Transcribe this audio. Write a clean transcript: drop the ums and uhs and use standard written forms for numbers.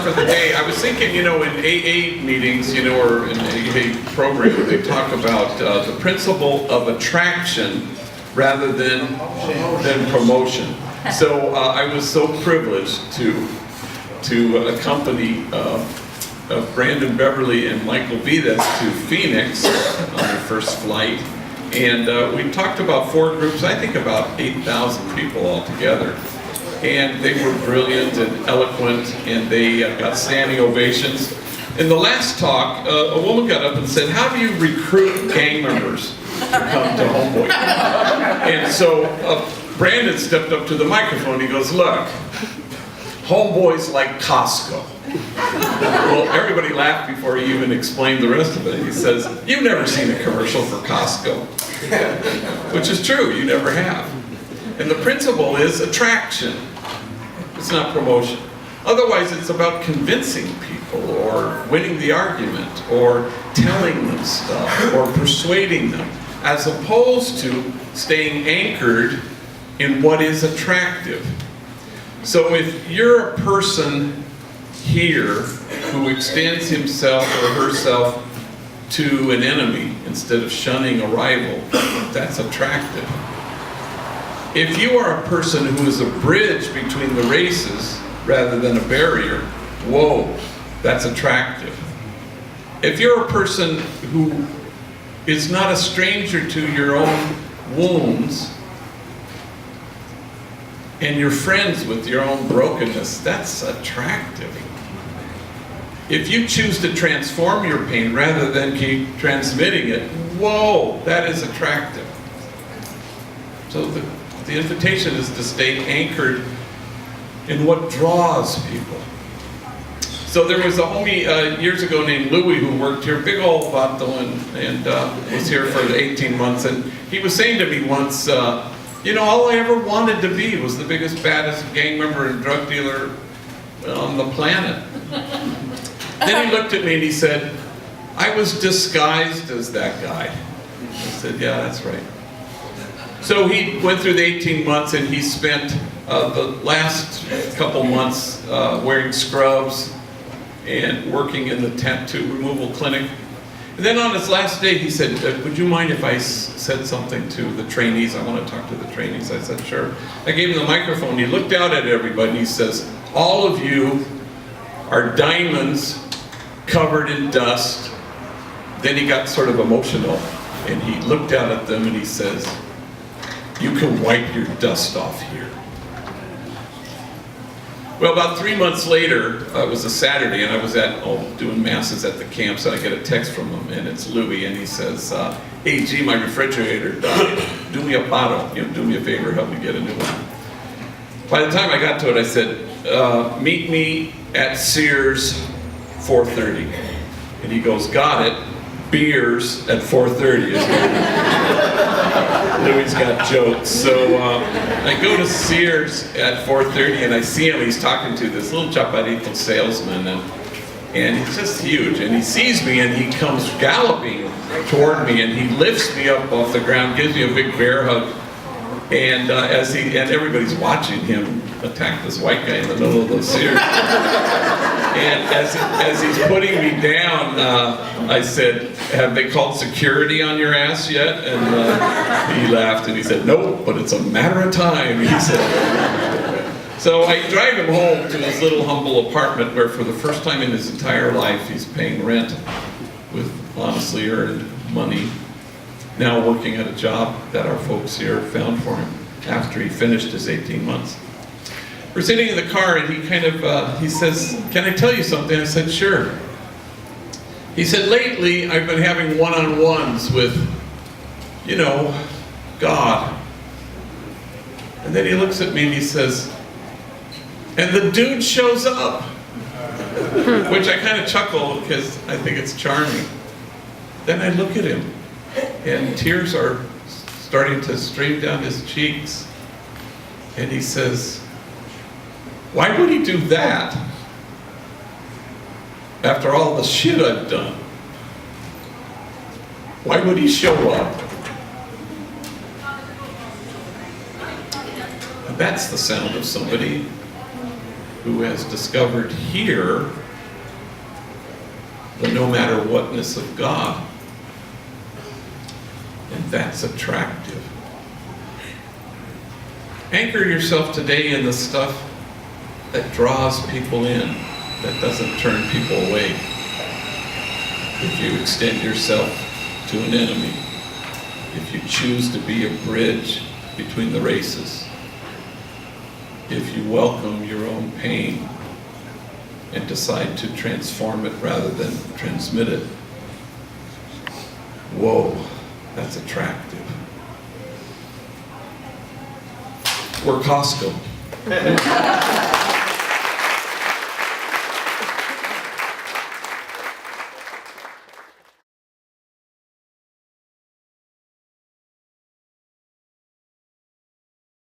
For the day, I was thinking, in AA meetings, or in AA program, they talk about the principle of attraction rather than promotion. So I was so privileged to accompany Brandon Beverly and Michael Vidas to Phoenix on their first flight. And we talked about 4 groups, I think about 8,000 people altogether. And they were brilliant and eloquent, and they got standing ovations. In the last talk, a woman got up and said, "How do you recruit gang members to come to Homeboy?" And so Brandon stepped up to the microphone. He goes, "Look, Homeboy's like Costco." Well, everybody laughed before he even explained the rest of it. He says, "You've never seen a commercial for Costco," which is true, you never have. And the principle is attraction. It's not promotion. Otherwise, it's about convincing people or winning the argument or telling them stuff or persuading them, as opposed to staying anchored in what is attractive. So if you're a person here who extends himself or herself to an enemy instead of shunning a rival, that's attractive. If you are a person who is a bridge between the races rather than a barrier, whoa, that's attractive. If you're a person who is not a stranger to your own wounds and you're friends with your own brokenness, that's attractive. If you choose to transform your pain rather than keep transmitting it, whoa, that is attractive. So the invitation is to stay anchored in what draws people. So there was a homie years ago named Louie who worked here, big old vato, and was here for 18 months. And he was saying to me once, all I ever wanted to be was the biggest, baddest gang member and drug dealer on the planet. Then he looked at me and he said, "I was disguised as that guy." I said, "Yeah, that's right." So he went through the 18 months and he spent the last couple months wearing scrubs and working in the tattoo removal clinic. And then on his last day he said, "Would you mind if I said something to the trainees? I want to talk to the trainees." I said, "Sure." I gave him the microphone. He looked out at everybody and he says, "All of you are diamonds covered in dust." Then he got sort of emotional and he looked out at them and he says, "You can wipe your dust off here." Well, about 3 months later, it was a Saturday, and I was doing masses at the camps, and I get a text from him, and it's Louie, and he says, "Hey, gee, my refrigerator died. Do me a bottle. Do me a favor, help me get a new one." By the time I got to it, I said, "Meet me at Sears, 4:30. And he goes, "Got it. Beers at 4:30. Louie's got jokes. So I go to Sears at 4:30 and I see him. He's talking to this little chaparrito salesman, and he's just huge. And he sees me and he comes galloping toward me and he lifts me up off the ground, gives me a big bear hug. And everybody's watching him attack this white guy in the middle of the Sears. And as he's putting me down, I said, "Have they called security on your ass yet?" And he laughed and he said, "Nope, but it's a matter of time," he said. So I drive him home to his little humble apartment where for the first time in his entire life he's paying rent with honestly earned money, now working at a job that our folks here found for him after he finished his 18 months. We're sitting in the car and he says, "Can I tell you something?" I said, "Sure." He said, "Lately I've been having one-on-ones with, God." And then he looks at me and he says, "And the dude shows up," which I kind of chuckle because I think it's charming. Then I look at him and tears are starting to stream down his cheeks. And he says, "Why would he do that after all the shit I've done? Why would he show up?" And that's the sound of somebody who has discovered here the no matter whatness of God. And that's attractive. Anchor yourself today in the stuff that draws people in, that doesn't turn people away. If you extend yourself to an enemy, if you choose to be a bridge between the races, if you welcome your own pain and decide to transform it rather than transmit it, whoa, that's attractive. We're Costco.